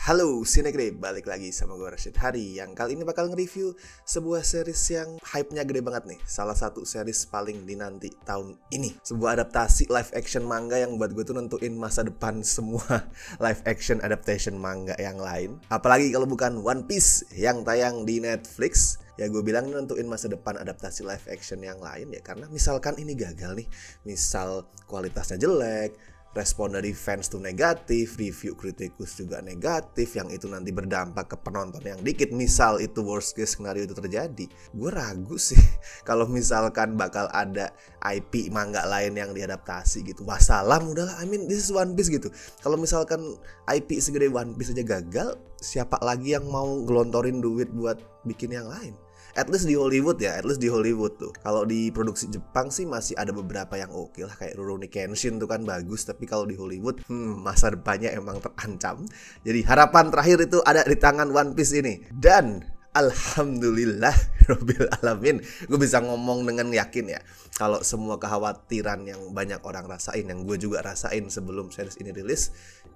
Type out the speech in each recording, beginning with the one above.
Halo Sinegre, balik lagi sama gue Rashid Hari yang kali ini bakal nge-review sebuah series yang hype-nya gede banget nih. Salah satu series paling dinanti tahun ini. Sebuah adaptasi live action manga yang buat gue tuh nentuin masa depan semua live action adaptation manga yang lain. Apalagi kalau bukan One Piece yang tayang di Netflix. Ya gue bilang nentuin masa depan adaptasi live action yang lain ya, karena misalkan ini gagal nih, misal kualitasnya jelek, respon dari fans tuh negatif, review kritikus juga negatif, yang itu nanti berdampak ke penonton yang dikit, misal itu worst case scenario itu terjadi, gue ragu sih kalau misalkan bakal ada IP manga lain yang diadaptasi gitu. Wassalam udahlah, I mean this is One Piece gitu. Kalau misalkan IP segede One Piece aja gagal, siapa lagi yang mau gelontorin duit buat bikin yang lain? At least di Hollywood ya, tuh. Kalau di produksi Jepang sih masih ada beberapa yang oke lah, kayak Rurouni Kenshin tuh kan bagus. Tapi kalau di Hollywood, masa depannya emang terancam. Jadi harapan terakhir itu ada di tangan One Piece ini. Dan alhamdulillah Rabbil Alamin, gue bisa ngomong dengan yakin ya, kalau semua kekhawatiran yang banyak orang rasain, yang gue juga rasain sebelum series ini rilis,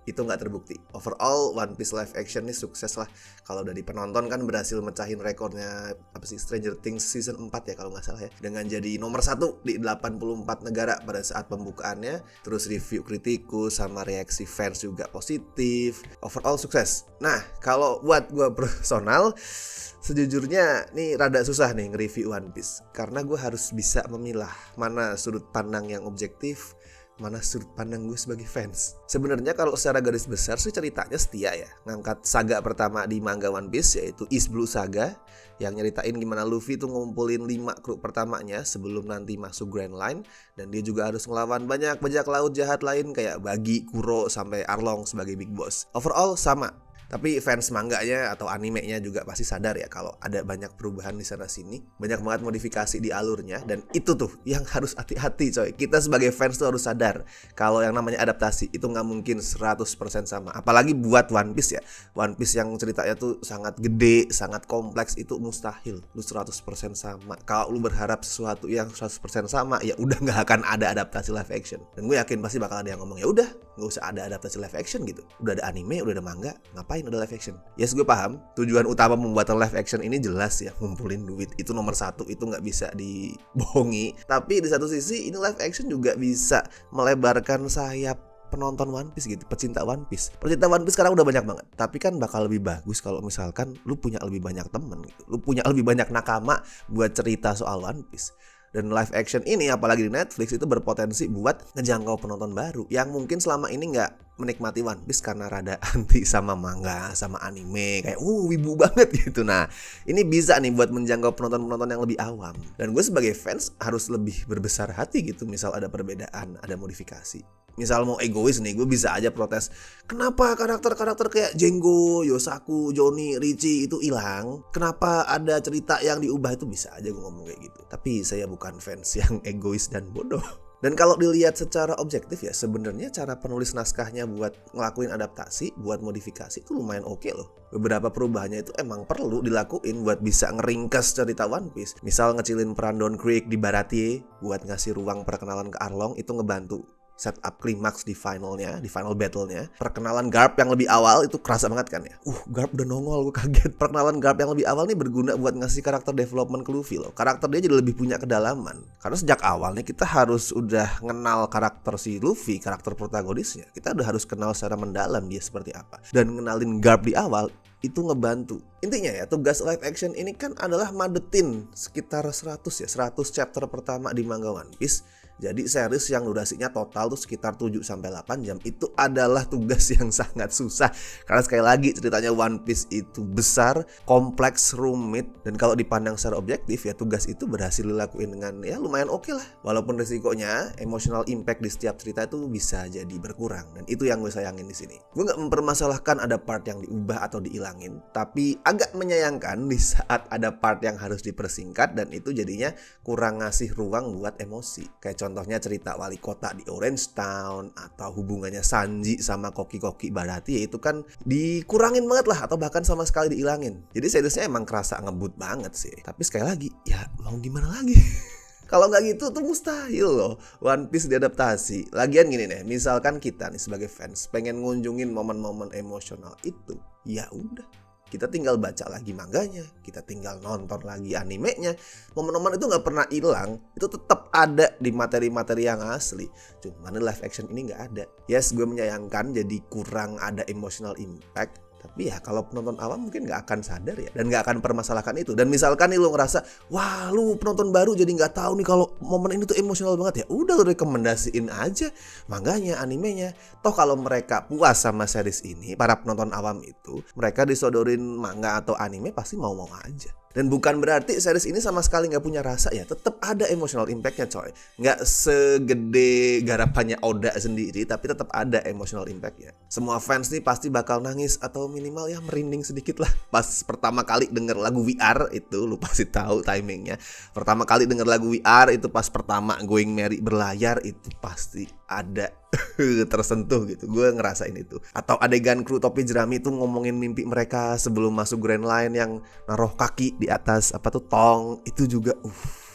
itu nggak terbukti. Overall One Piece live action ini sukses lah. Kalau dari penonton kan berhasil mecahin rekornya apa sih, Stranger Things season 4 ya kalau nggak salah ya, dengan jadi nomor 1 di 84 negara pada saat pembukaannya. Terus review kritikus sama reaksi fans juga positif. Overall sukses. Nah kalau buat gue personal, sejujurnya nih rada susah nih nge-review One Piece, karena gue harus bisa memilah mana sudut pandang yang objektif, mana sudut pandang gue sebagai fans. Sebenarnya kalau secara garis besar sih ceritanya setia ya. Ngangkat saga pertama di manga One Piece, yaitu East Blue Saga, yang nyeritain gimana Luffy tuh ngumpulin 5 kru pertamanya sebelum nanti masuk Grand Line. Dan dia juga harus ngelawan banyak bajak laut jahat lain kayak Buggy, Kuro, sampai Arlong sebagai Big Boss. Overall sama. Tapi fans manganya atau animenya juga pasti sadar ya kalau ada banyak perubahan di sana sini, banyak banget modifikasi di alurnya, dan itu tuh yang harus hati-hati coy. Kita sebagai fans tuh harus sadar kalau yang namanya adaptasi itu nggak mungkin 100% sama. Apalagi buat One Piece ya. One Piece yang ceritanya tuh sangat gede, sangat kompleks, itu mustahil lu 100% sama. Kalau lu berharap sesuatu yang 100% sama, ya udah nggak akan ada adaptasi live action. Dan gue yakin pasti bakal ada yang ngomong, ya udah nggak usah ada adaptasi live action gitu. Udah ada anime, udah ada manga, ngapain ada live action? Yes, gue paham tujuan utama pembuatan live action ini jelas ya, ngumpulin duit, itu nomor 1, itu nggak bisa dibohongi. Tapi di satu sisi ini live action juga bisa melebarkan sayap penonton One Piece gitu, pecinta One Piece. Pecinta One Piece sekarang udah banyak banget, tapi kan bakal lebih bagus kalau misalkan lu punya lebih banyak temen gitu, lu punya lebih banyak nakama buat cerita soal One Piece. Dan live action ini apalagi di Netflix itu berpotensi buat ngejangkau penonton baru yang mungkin selama ini nggak menikmati One Piece karena rada anti sama manga, sama anime, kayak wibu banget gitu. Nah ini bisa nih buat menjangkau penonton-penonton yang lebih awam. Dan gue sebagai fans harus lebih berbesar hati gitu misal ada perbedaan, ada modifikasi. Misal mau egois nih, gue bisa aja protes, kenapa karakter-karakter kayak Jengo, Yosaku, Johnny, Richie itu hilang? Kenapa ada cerita yang diubah? Itu bisa aja gue ngomong kayak gitu. Tapi saya bukan fans yang egois dan bodoh. Dan kalau dilihat secara objektif ya, sebenarnya cara penulis naskahnya buat ngelakuin adaptasi, buat modifikasi itu lumayan oke loh. Beberapa perubahannya itu emang perlu dilakuin buat bisa ngeringkas cerita One Piece. Misal ngecilin peran Don Krieg di Baratie buat ngasih ruang perkenalan ke Arlong, itu ngebantu setup klimaks di finalnya, di final battle-nya. Perkenalan Garp yang lebih awal itu kerasa banget kan ya. Garp udah nongol, gue kaget. Perkenalan Garp yang lebih awal nih berguna buat ngasih karakter development ke Luffy loh. Karakter dia jadi lebih punya kedalaman. Karena sejak awalnya kita harus udah kenal karakter si Luffy, karakter protagonisnya. Kita udah harus kenal secara mendalam dia seperti apa. Dan ngenalin Garp di awal itu ngebantu. Intinya ya, tugas live action ini kan adalah madetin sekitar 100 chapter pertama di manga One Piece. Jadi series yang durasinya total tuh sekitar 7-8 jam. Itu adalah tugas yang sangat susah. Karena sekali lagi ceritanya One Piece itu besar, kompleks, rumit. Dan kalau dipandang secara objektif ya, tugas itu berhasil dilakuin dengan ya lumayan oke lah. Walaupun risikonya emotional impact di setiap cerita itu bisa jadi berkurang. Dan itu yang gue sayangin di sini. Gue gak mempermasalahkan ada part yang diubah atau dihilangin, tapi agak menyayangkan di saat ada part yang harus dipersingkat dan itu jadinya kurang ngasih ruang buat emosi. Kayak contohnya cerita wali kota di Orange Town, atau hubungannya Sanji sama koki-koki Baratie itu kan dikurangin banget lah, atau bahkan sama sekali dihilangin. Jadi seriesnya emang kerasa ngebut banget sih. Tapi sekali lagi, ya mau gimana lagi? Kalau nggak gitu tuh mustahil loh One Piece diadaptasi. Lagian gini nih, misalkan kita nih sebagai fans pengen ngunjungin momen-momen emosional itu, ya udah, kita tinggal baca lagi manganya, kita tinggal nonton lagi animenya. Momen-momen itu nggak pernah hilang, itu tetap ada di materi-materi yang asli. Cuman live action ini nggak ada. Yes, gue menyayangkan jadi kurang ada emotional impact. Tapi ya kalau penonton awam mungkin nggak akan sadar ya, dan nggak akan permasalahkan itu. Dan misalkan nih lo ngerasa, wah lu penonton baru jadi nggak tahu nih kalau momen ini tuh emosional banget, ya udah lo rekomendasiin aja manganya, animenya. Toh kalau mereka puas sama series ini, para penonton awam itu, mereka disodorin manga atau anime pasti mau-mau aja. Dan bukan berarti series ini sama sekali nggak punya rasa ya, tetap ada emotional impactnya coy. Nggak segede garapannya Oda sendiri, tapi tetap ada emotional impactnya. Semua fans nih pasti bakal nangis atau minimal ya merinding sedikit lah pas pertama kali denger lagu VR itu. Lu pasti tahu timingnya. Pertama kali denger lagu VR itu pas pertama Going Merry berlayar, itu pasti ada tersentuh gitu. Gue ngerasain itu. Atau adegan kru topi jerami itu ngomongin mimpi mereka sebelum masuk Grand Line yang naruh kaki di atas apa tuh tong, itu juga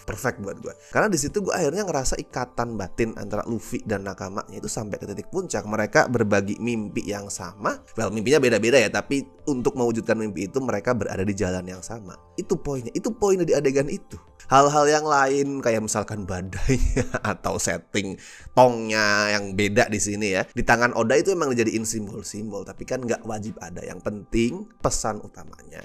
perfect buat gue. Karena di situ gue akhirnya ngerasa ikatan batin antara Luffy dan nakamanya itu sampai ke titik puncak. Mereka berbagi mimpi yang sama. Well, mimpinya beda-beda ya, tapi untuk mewujudkan mimpi itu mereka berada di jalan yang sama. Itu poinnya. Itu poinnya di adegan itu. Hal-hal yang lain kayak misalkan badainya atau setting tongnya yang beda di sini ya. Di tangan Oda itu emang dijadiin simbol-simbol, tapi kan nggak wajib ada. Yang penting pesan utamanya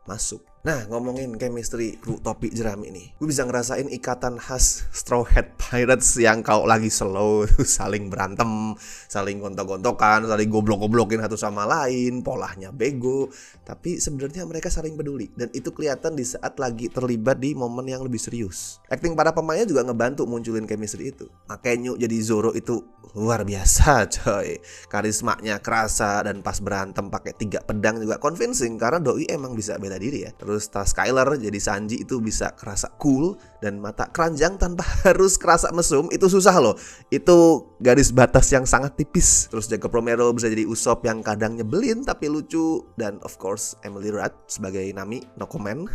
masuk. Nah, ngomongin chemistry kru topi jerami ini, gue bisa ngerasain ikatan khas Straw Hat Pirates yang kalau lagi slow saling berantem, saling gontok-gontokan, saling goblok-goblokin satu sama lain, polanya bego, tapi sebenarnya mereka saling peduli, dan itu kelihatan di saat lagi terlibat di momen yang lebih serius. Acting para pemainnya juga ngebantu munculin chemistry itu. Makenyu jadi Zoro itu luar biasa coy, karismanya kerasa, dan pas berantem pakai 3 pedang juga convincing karena doi emang bisa bela diri ya. Terus tas Skyler jadi Sanji itu bisa kerasa cool, dan mata keranjang tanpa harus kerasa mesum itu susah loh. Itu garis batas yang sangat tipis. Terus Jacob Romero bisa jadi Usopp yang kadang nyebelin tapi lucu, dan of course Emily Rudd sebagai Nami, no comment.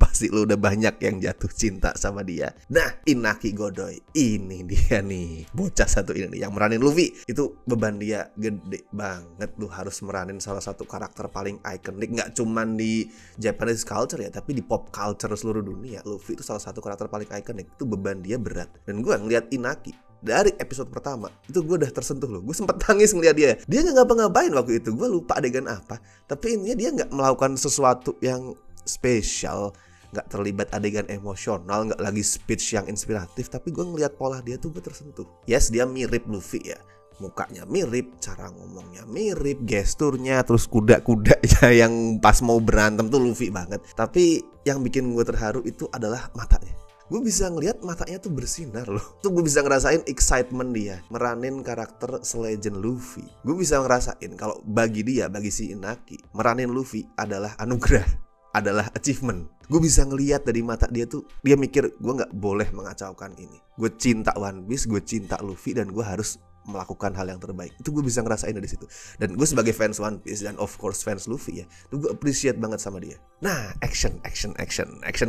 Pasti lu udah banyak yang jatuh cinta sama dia. Nah, Inaki Godoy ini dia nih, bocah satu ini nih yang meranin Luffy. Itu beban dia gede banget. Lu harus meranin salah satu karakter paling ikonik, nggak cuman di Japanese culture ya, tapi di pop culture seluruh dunia. Luffy itu salah satu karakter paling ikonik. Itu beban dia berat. Dan gue ngeliat Inaki dari episode pertama itu gue udah tersentuh loh. Gue sempet tangis ngeliat dia. Dia nggak ngapa-ngapain waktu itu. Gue lupa adegan apa. Tapi intinya dia nggak melakukan sesuatu yang spesial, nggak terlibat adegan emosional, nggak lagi speech yang inspiratif. Tapi gue ngeliat pola dia tuh gue tersentuh. Yes, dia mirip Luffy ya. Mukanya mirip, cara ngomongnya mirip, gesturnya, terus kuda-kudanya yang pas mau berantem tuh Luffy banget. Tapi yang bikin gue terharu itu adalah matanya. Gue bisa ngelihat matanya tuh bersinar loh. Tuh gue bisa ngerasain excitement dia meranin karakter selegend Luffy. Gue bisa ngerasain kalau bagi dia, bagi si Inaki, meranin Luffy adalah anugerah, adalah achievement. Gue bisa ngelihat dari mata dia tuh, dia mikir gue nggak boleh mengacaukan ini. Gue cinta One Piece, gue cinta Luffy, dan gue harus melakukan hal yang terbaik. Itu gue bisa ngerasain dari situ. Dan gue sebagai fans One Piece dan of course fans Luffy ya, itu gue appreciate banget sama dia. Nah, action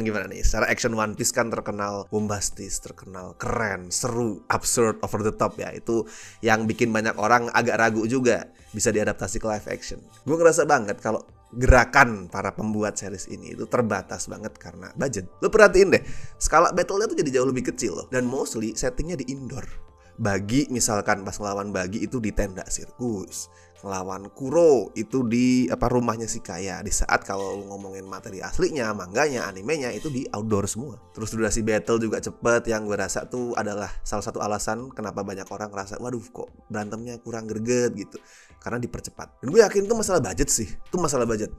gimana nih? Secara action One Piece kan terkenal bombastis, terkenal keren, seru, absurd, over the top ya. Itu yang bikin banyak orang agak ragu juga bisa diadaptasi ke live action. Gue ngerasa banget kalau gerakan para pembuat series ini itu terbatas banget karena budget. Lo perhatiin deh, skala battle-nya tuh jadi jauh lebih kecil loh. Dan mostly settingnya di indoor. Bagi misalkan pas ngelawan Bagi itu di tenda sirkus, ngelawan Kuro itu di rumahnya si Kaya. Di saat kalau lu ngomongin materi aslinya, manganya, animenya itu di outdoor semua. Terus durasi battle juga cepet, yang gue rasa tuh adalah salah satu alasan kenapa banyak orang ngerasa waduh kok berantemnya kurang greget gitu, karena dipercepat. Dan gue yakin itu masalah budget sih. Itu masalah budget.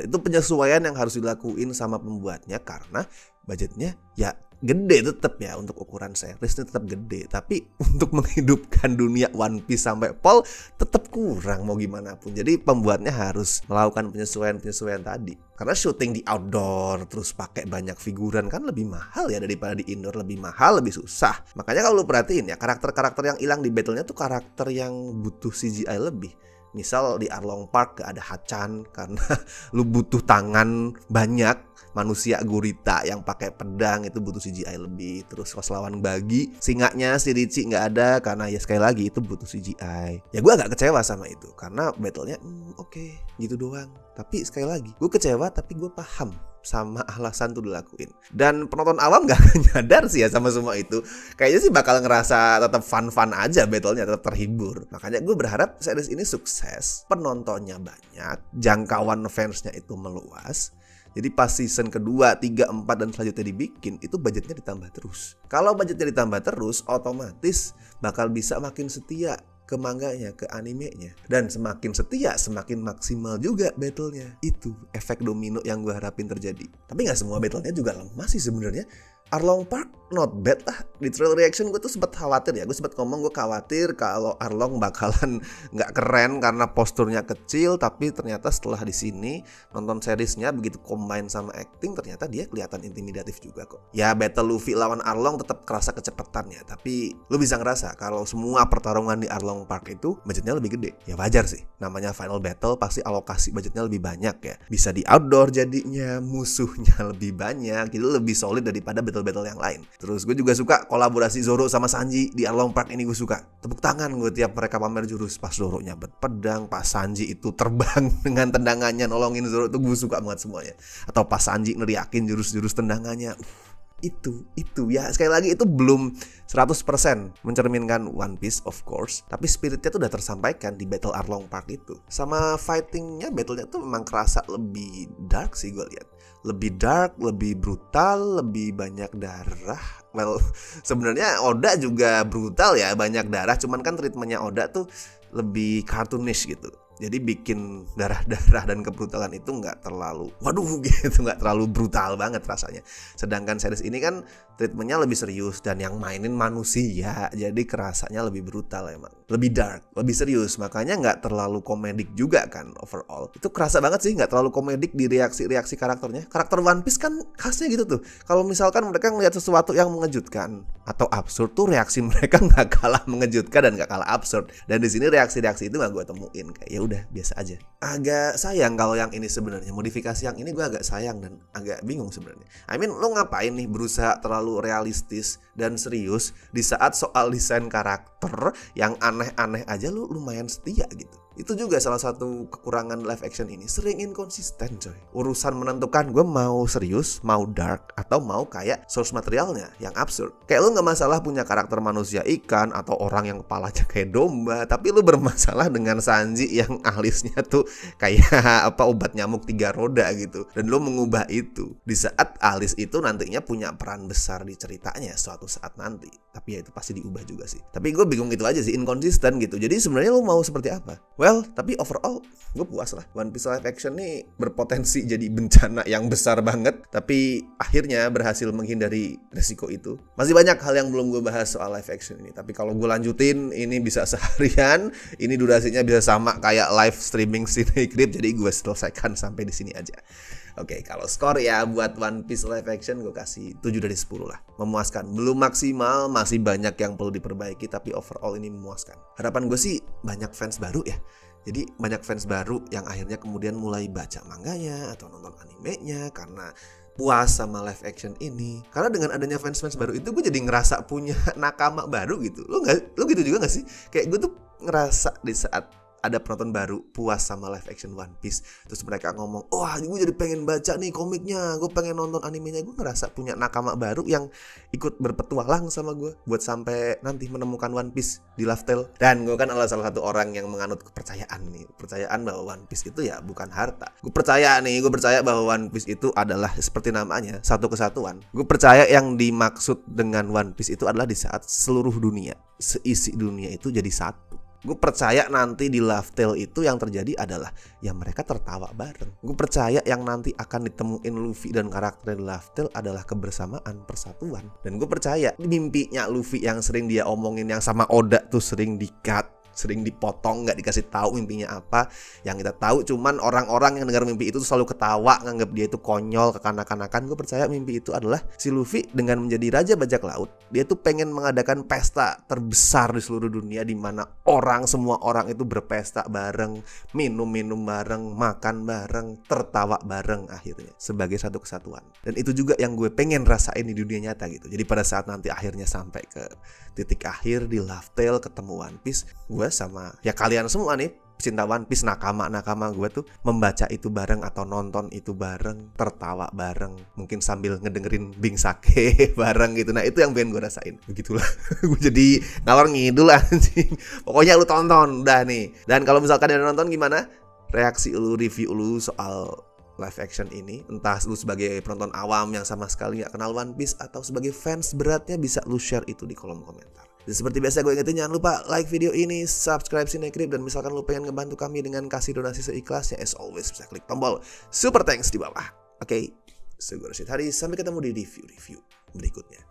Itu penyesuaian yang harus dilakuin sama pembuatnya, karena budgetnya ya gede tetap ya, untuk ukuran series itu tetap gede. Tapi untuk menghidupkan dunia One Piece sampai pol tetap kurang mau gimana pun. Jadi pembuatnya harus melakukan penyesuaian tadi. Karena syuting di outdoor terus pakai banyak figuran kan lebih mahal ya daripada di indoor, lebih mahal, lebih susah. Makanya kalau lu perhatiin ya, karakter-karakter yang hilang di battle-nya tuh karakter yang butuh CGI lebih. Misal di Arlong Park gak ada Hachan karena lu butuh tangan banyak. Manusia gurita yang pakai pedang itu butuh CGI lebih. Terus pas lawan bagi, singanya si Richie nggak ada karena ya sekali lagi itu butuh CGI. Ya gue agak kecewa sama itu karena battle-nya oke, gitu doang. Tapi sekali lagi gue kecewa tapi gue paham sama alasan tuh dilakuin. Dan penonton awam gak nyadar sih ya sama semua itu. Kayaknya sih bakal ngerasa tetap fun-fun aja battle-nya, tetap terhibur. Makanya gue berharap series ini sukses, penontonnya banyak, jangkauan fansnya itu meluas. Jadi pas season kedua, 3, 4 dan selanjutnya dibikin, itu budgetnya ditambah terus. Kalau budgetnya ditambah terus, otomatis bakal bisa makin setia ke manganya, ke animenya. Dan semakin setia, semakin maksimal juga battle-nya. Itu efek domino yang gue harapin terjadi. Tapi gak semua battle-nya juga lemah sih sebenarnya. Arlong Park not bad lah. Di trail reaction gue tuh sempat khawatir ya. Gue sempat ngomong gue khawatir kalau Arlong bakalan nggak keren karena posturnya kecil. Tapi ternyata setelah di sini nonton seriesnya begitu combine sama acting, ternyata dia kelihatan intimidatif juga kok. Ya battle Luffy lawan Arlong tetap kerasa kecepatannya. Tapi lu bisa ngerasa kalau semua pertarungan di Arlong Park itu budgetnya lebih gede. Ya wajar sih. Namanya final battle pasti alokasi budgetnya lebih banyak ya. Bisa di outdoor jadinya, musuhnya lebih banyak. Jadi lebih solid daripada battle yang lain. Terus gue juga suka kolaborasi Zoro sama Sanji di Arlong Park ini. Gue suka tepuk tangan gue tiap mereka pamer jurus. Pas Zoro nyabet pedang, pas Sanji itu terbang dengan tendangannya nolongin Zoro, itu gue suka banget semuanya. Atau pas Sanji neriakin jurus-jurus tendangannya. Itu ya sekali lagi itu belum 100% mencerminkan One Piece of course, tapi spiritnya tuh udah tersampaikan di Battle Arlong Park itu. Sama fightingnya, battlenya tuh memang kerasa lebih dark sih gue lihat. Lebih dark, lebih brutal, lebih banyak darah. Well, sebenarnya Oda juga brutal ya, banyak darah. Cuman kan treatmentnya Oda tuh lebih cartoonish gitu. Jadi bikin darah-darah dan kebrutalan itu nggak terlalu waduh gitu, nggak terlalu brutal banget rasanya. Sedangkan series ini kan treatmentnya lebih serius dan yang mainin manusia, jadi kerasanya lebih brutal emang. Lebih dark, lebih serius, makanya nggak terlalu komedik juga kan overall. Itu kerasa banget sih nggak terlalu komedik di reaksi-reaksi karakternya. Karakter One Piece kan khasnya gitu tuh. Kalau misalkan mereka ngelihat sesuatu yang mengejutkan atau absurd tuh reaksi mereka nggak kalah mengejutkan dan nggak kalah absurd. Dan di sini reaksi-reaksi itu nggak gue temuin, kayak ya udah biasa aja. Agak sayang kalau yang ini sebenarnya, modifikasi yang ini gue agak sayang dan agak bingung sebenarnya. I mean, lo ngapain nih berusaha terlalu realistis dan serius di saat soal desain karakter yang aneh-aneh aja lo lumayan setia gitu. Itu juga salah satu kekurangan live action ini, sering inkonsisten coy. Urusan menentukan gue mau serius, mau dark, atau mau kayak source materialnya yang absurd. Kayak lu gak masalah punya karakter manusia ikan atau orang yang kepalanya kayak domba, tapi lu bermasalah dengan Sanji yang alisnya tuh kayak obat nyamuk 3 roda gitu. Dan lu mengubah itu di saat alis itu nantinya punya peran besar di ceritanya suatu saat nanti. Tapi ya itu pasti diubah juga sih. Tapi gue bingung itu aja sih, inkonsisten gitu. Jadi sebenarnya lu mau seperti apa? Well, tapi overall gue puas lah. One Piece live action nih berpotensi jadi bencana yang besar banget, tapi akhirnya berhasil menghindari resiko itu. Masih banyak hal yang belum gue bahas soal live action ini, tapi kalau gue lanjutin ini bisa seharian. Ini durasinya bisa sama kayak live streaming Cinecrip, jadi gue selesaikan sampai di sini aja. Oke, kalau skor ya buat One Piece live action gue kasih 7 dari 10 lah. Memuaskan, belum maksimal, masih banyak yang perlu diperbaiki, tapi overall ini memuaskan. Harapan gue sih banyak fans baru ya. Jadi banyak fans baru yang akhirnya kemudian mulai baca manganya atau nonton animenya karena puas sama live action ini. Karena dengan adanya fans-fans baru itu gue jadi ngerasa punya nakama baru gitu. Lu gitu juga gak sih? Kayak gue tuh ngerasa di saat ada penonton baru puas sama live action One Piece, terus mereka ngomong, wah gue jadi pengen baca nih komiknya, gue pengen nonton animenya, gue ngerasa punya nakama baru yang ikut berpetualang sama gue buat sampai nanti menemukan One Piece di Laugh Tale. Dan gue kan adalah salah satu orang yang menganut kepercayaan bahwa One Piece itu ya bukan harta. Gue percaya bahwa One Piece itu adalah seperti namanya, satu kesatuan. Gue percaya yang dimaksud dengan One Piece itu adalah di saat seluruh dunia, seisi dunia itu jadi satu. Gue percaya nanti di Laugh Tale itu yang terjadi adalah ya mereka tertawa bareng. Gue percaya yang nanti akan ditemuin Luffy dan karakter di Laugh Tale adalah kebersamaan, persatuan. Dan gue percaya mimpinya Luffy yang sering dia omongin yang sama Oda tuh sering di-cut sering dipotong, nggak dikasih tahu mimpinya apa. Yang kita tahu cuman orang-orang yang dengar mimpi itu selalu ketawa, nganggap dia itu konyol, kekanak-kanakan. Gue percaya mimpi itu adalah si Luffy dengan menjadi raja bajak laut, dia tuh pengen mengadakan pesta terbesar di seluruh dunia, di mana semua orang itu berpesta bareng, minum bareng, makan bareng, tertawa bareng akhirnya sebagai satu kesatuan. Dan itu juga yang gue pengen rasain di dunia nyata gitu. Jadi pada saat nanti akhirnya sampai ke titik akhir di Laugh Tale ketemu One Piece, gue sama ya kalian semua nih pecinta One Piece, nakama gue tuh membaca itu bareng atau nonton itu bareng, tertawa bareng, mungkin sambil ngedengerin Bing Sake bareng gitu. Nah itu yang pengen gue rasain. Begitulah. Gue jadi ngalor ngidul anjing. Pokoknya lu tonton udah nih. Dan kalau misalkan ada nonton, gimana reaksi lu, review lu soal live action ini? Entah lu sebagai penonton awam yang sama sekali gak kenal One Piece, atau sebagai fans beratnya, bisa lu share itu di kolom komentar. Dan seperti biasa gue ingetin, jangan lupa like video ini, subscribe Cinecrip, dan misalkan lu pengen ngebantu kami dengan kasih donasi seikhlasnya, as always bisa klik tombol super thanks di bawah. Oke, so gue Rashid Haris, sampai ketemu di review berikutnya.